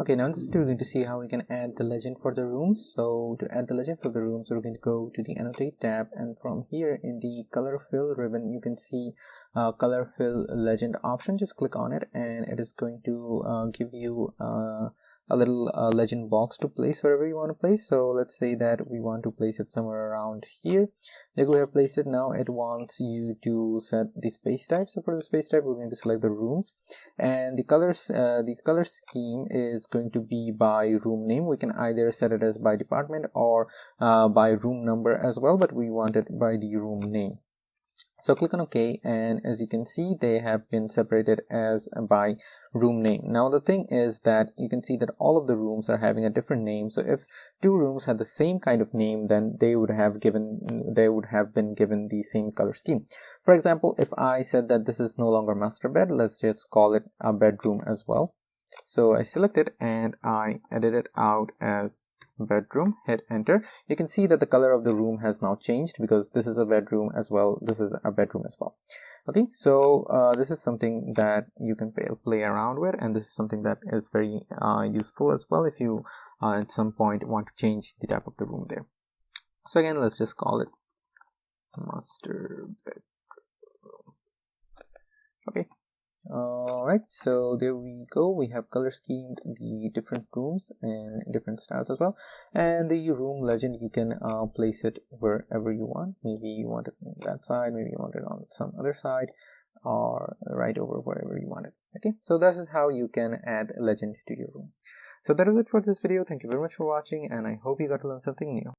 Okay, now in this video we're going to see how we can add the legend for the rooms. So to add the legend for the rooms, we're going to go to the Annotate tab, and from here in the Color Fill ribbon, you can see Color Fill Legend option. Just click on it, and it is going to give you a little legend box to place wherever you want to place. So let's say that we want to place it somewhere around here. There we have placed it. Now it wants you to set the space type. So for the space type, we're going to select the rooms, and the colors, the color scheme is going to be by room name. We can either set it as by department or by room number as well, but we want it by the room name. So click on OK, and as you can see, they have been separated as by room name. Now the thing is that you can see that all of the rooms are having a different name. So if two rooms had the same kind of name, then they would have been given the same color scheme. For example, if I said that this is no longer master bed, let's just call it a bedroom as well. So I select it and I edit it out as bedroom, hit enter. You can see that the color of the room has now changed because this is a bedroom as well. This is a bedroom as well. Okay, so this is something that you can play around with, and this is something that is very useful as well if you at some point want to change the type of the room there. So again, let's just call it master bedroom. Okay. Alright, so there we go. We have color schemed the different rooms and different styles as well, and the room legend, you can place it wherever you want. Maybe you want it on that side, maybe you want it on some other side, or right over wherever you want it. Okay, so this is how you can add a legend to your room. So that is it for this video. Thank you very much for watching, and I hope you got to learn something new.